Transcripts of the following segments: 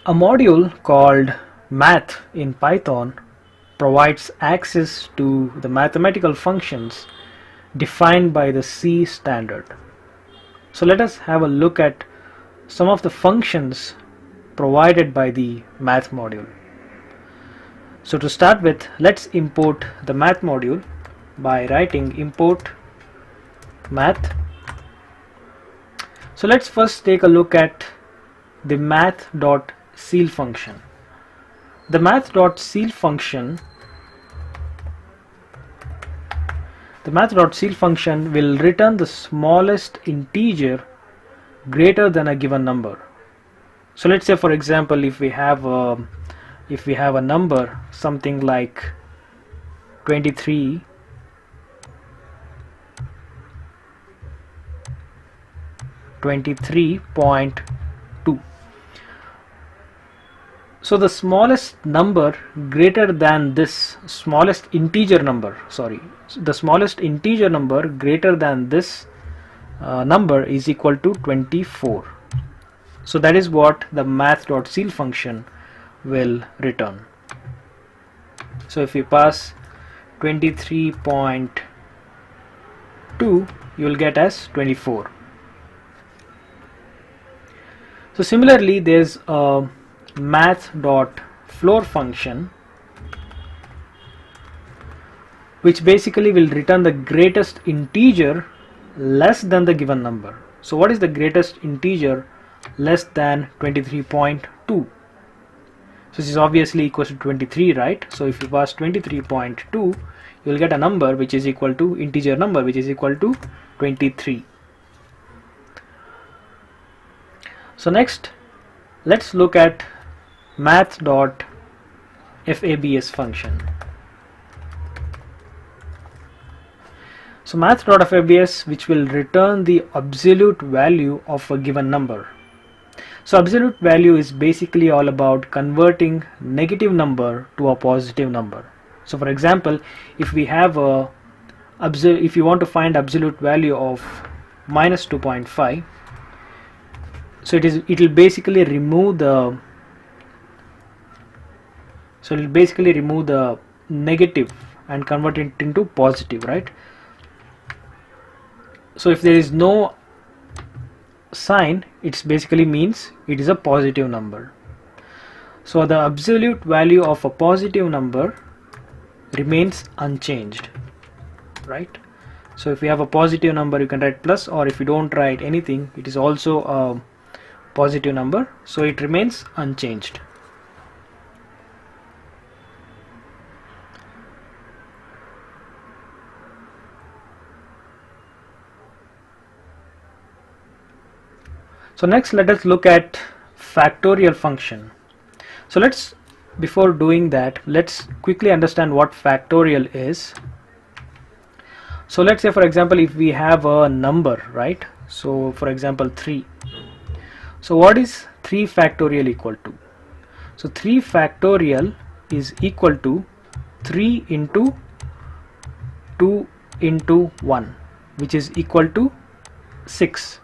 A module called math in Python provides access to the mathematical functions defined by the C standard. So let us have a look at some of the functions provided by the math module. So to start with, let's import the math module by writing import math. So let's first take a look at the math.ceil function. The math.ceil function will return the smallest integer greater than a given number. So let's say, for example, if we have a number something like 23 23.2. So the smallest number greater than this smallest integer number greater than this number is equal to 24. So that is what the math.ceil function will return. So if we pass 23.2, you will get as 24. So similarly, there's a math.floor function which basically will return the greatest integer less than the given number. So what is the greatest integer less than 23.2? So this is obviously equals to 23, right? So if you pass 23.2, you will get a number which is equal to integer number which is equal to 23. So next, let's look at math.fabs function. So math.fabs, which will return the absolute value of a given number. So absolute value is basically all about converting negative number to a positive number. So for example, if we have if you want to find absolute value of minus 2.5, so it will basically remove the negative and convert it into positive, right? So if there is no sign, it basically means it is a positive number. So the absolute value of a positive number remains unchanged, right? So if you have a positive number, you can write plus, or if you don't write anything, it is also a positive number, so it remains unchanged. So next, let us look at factorial function. So before doing that, let's quickly understand what factorial is. So let's say, for example, if we have a number, right? So for example 3. So what is 3 factorial equal to? So 3 factorial is equal to 3 into 2 into 1, which is equal to 6.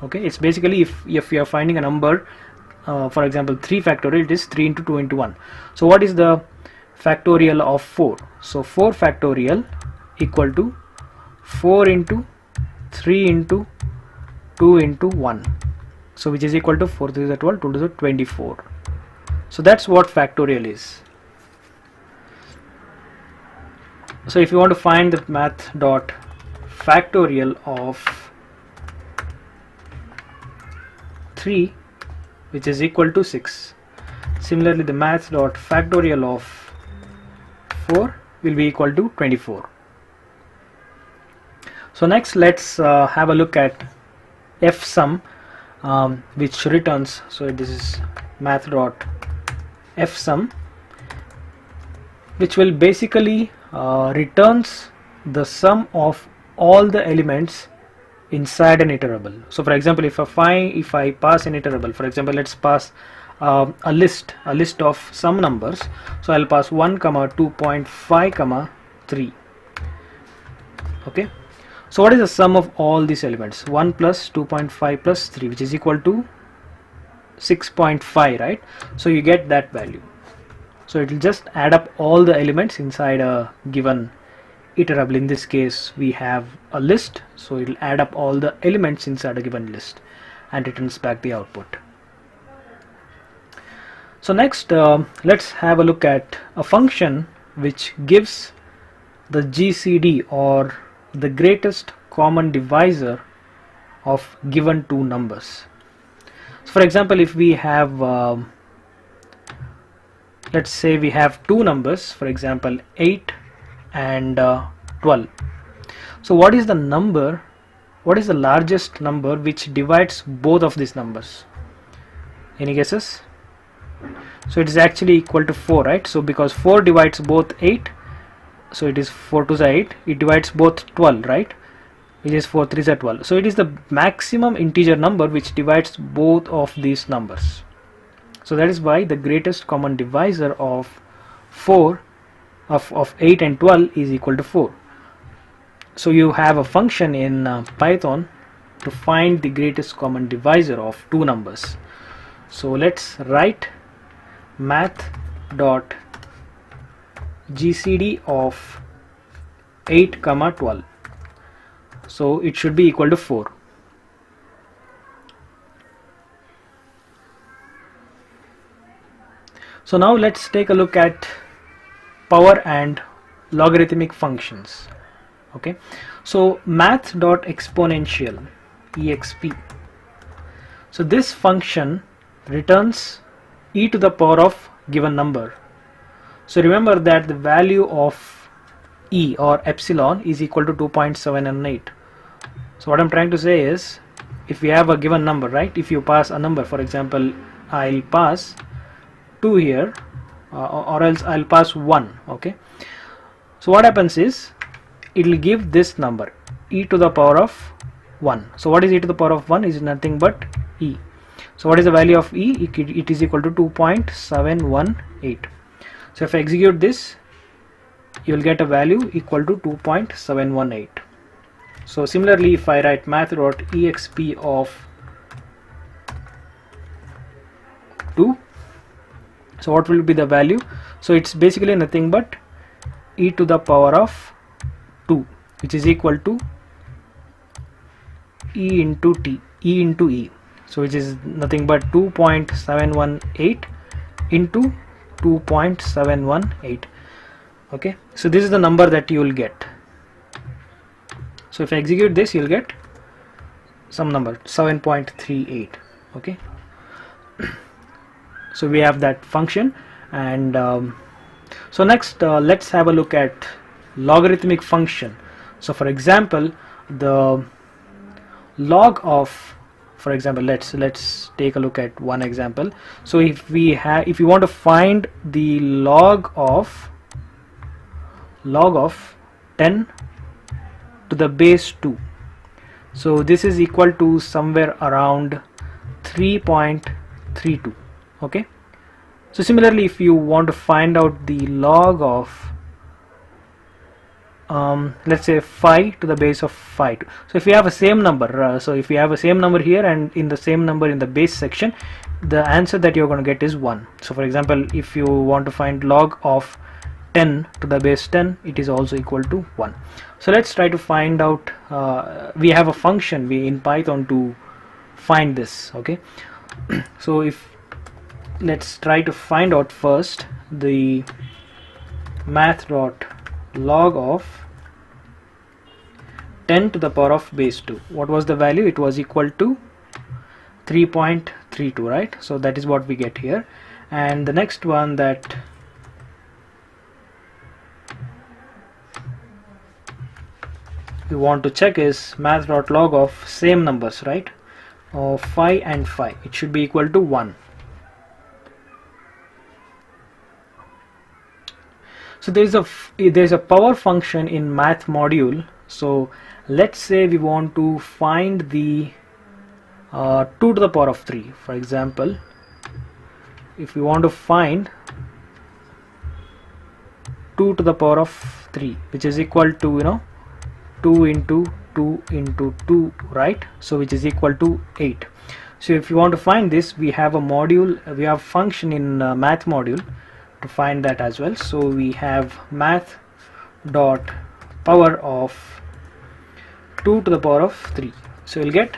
Okay, it's basically if you are finding a number, for example 3 factorial, it is 3 into 2 into 1. So what is the factorial of 4? So 4 factorial equal to 4 into 3 into 2 into 1. So which is equal to 4 to the 12, 2 to the 24. So that's what factorial is. So if you want to find the math dot factorial of 3, which is equal to 6. Similarly, the math dot factorial of 4 will be equal to 24. So next, let's have a look at fsum, which returns, so this is math.fsum, which will basically returns the sum of all the elements inside an iterable. So for example, if I pass an iterable, for example, let's pass a list of some numbers. So I'll pass 1, 2.5, 3. Okay, so what is the sum of all these elements? 1 plus 2.5 plus 3, which is equal to 6.5, right? So you get that value. So it will just add up all the elements inside a given iterable. In this case we have a list, so it will add up all the elements inside a given list and returns back the output. So next let's have a look at a function which gives the GCD, or the greatest common divisor of given two numbers. So for example, if we have let's say we have two numbers, for example 8 and 12. So what is the largest number which divides both of these numbers? Any guesses? So it is actually equal to 4, right? So because 4 divides both 8, so it is 4 to the 8, it divides both 12, right? Which is 4 3 is 12. So it is the maximum integer number which divides both of these numbers. So that is why the greatest common divisor of 8 and 12 is equal to 4. So you have a function in Python to find the greatest common divisor of two numbers. So let's write math.gcd of 8, 12. So it should be equal to 4. So now let's take a look at power and logarithmic functions. Okay, so math.exponential, exp. So this function returns e to the power of given number. So remember that the value of e, or epsilon, is equal to 2.718. So what I'm trying to say is, if we have a given number, right, if you pass a number, for example I'll pass 2 here, or else I'll pass 1. Okay, so what happens is it will give this number e to the power of 1. So what is e to the power of 1? Is nothing but e. So what is the value of e? It is equal to 2.718. So if I execute this, you will get a value equal to 2.718. So similarly, if I write math.exp of 2, so what will be the value? So it's basically nothing but e to the power of 2, which is equal to e into e. So which is nothing but 2.718 into 2.718. Okay, so this is the number that you will get. So if I execute this, you'll get some number 7.38. Okay, so we have that function. And so next let's have a look at logarithmic function. So for example, the log of, for example, let's take a look at one example. So if you want to find the log of 10 to the base 2, so this is equal to somewhere around 3.32. okay, so similarly, if you want to find out the log of let's say 5 to the base of 5, so if you have a same number, so if you have a same number here and in the same number in the base section, the answer that you're going to get is 1. So for example, if you want to find log of 10 to the base 10, it is also equal to 1. So let's try to find out, we have a function in Python to find this. Okay, so let's try to find out first the math.log of 10 to the power of base 2. What was the value? It was equal to 3.32, right? So that is what we get here. And the next one that we want to check is math.log of same numbers, right, of 5 and 5. It should be equal to 1. So there's a power function in math module. So let's say we want to find the 2 to the power of 3. For example, if we want to find 2 to the power of 3, which is equal to 2 into 2 into 2, right? So which is equal to 8. So if you want to find this, we have a module, we have function in math module to find that as well. So we have math dot power of 2 to the power of 3, so you'll get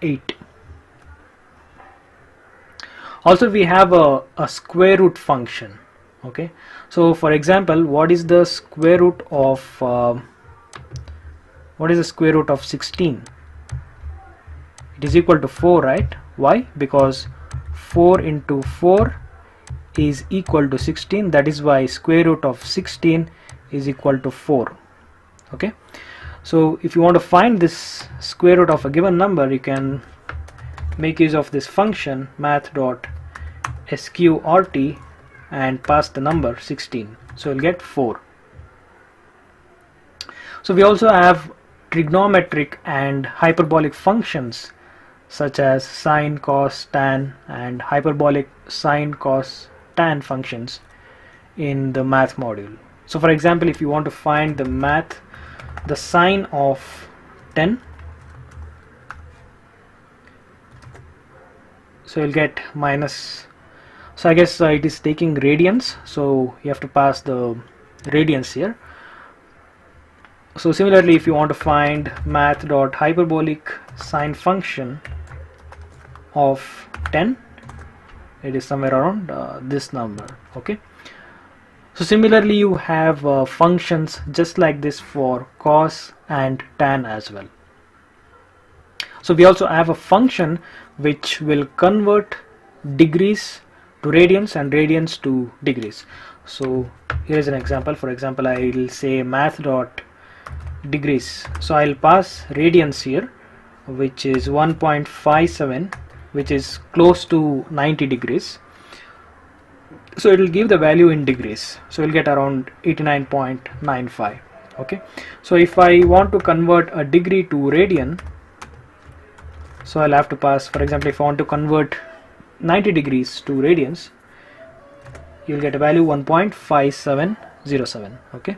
8. Also we have a square root function. Okay, so for example, what is the square root of 16? It is equal to 4, right? Why? Because 4 into 4 is equal to 16. That is why square root of 16 is equal to 4. Okay, so if you want to find this square root of a given number, you can make use of this function math.sqrt and pass the number 16, so you'll get 4. So we also have trigonometric and hyperbolic functions such as sine, cos, tan, and hyperbolic sine, cos, tan functions in the math module. So for example, if you want to find the sine of 10, so you'll get minus, so I guess it is taking radians, so you have to pass the radians here. So similarly, if you want to find math.hyperbolic sine function of 10, it is somewhere around this number. Okay, so similarly you have functions just like this for cos and tan as well. So we also have a function which will convert degrees to radians and radians to degrees. So here is an example. For example, I will say math dot degrees, so I'll pass radians here, which is 1.57, which is close to 90 degrees. So it will give the value in degrees, so you'll get around 89.95. okay, so if I want to convert a degree to radian, so I'll have to pass, for example, if I want to convert 90 degrees to radians, you'll get a value 1.5707. okay,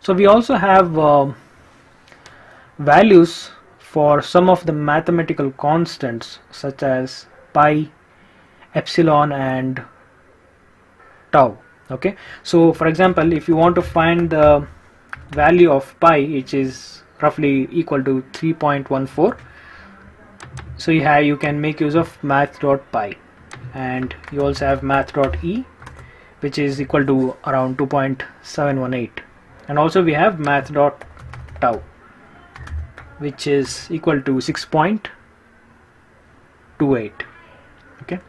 so we also have values for some of the mathematical constants such as pi, epsilon, and tau. Okay, so for example, if you want to find the value of pi, which is roughly equal to 3.14, so you can make use of math.pi, and you also have math.e, which is equal to around 2.718, and also we have math.tau, which is equal to 6.28. okay.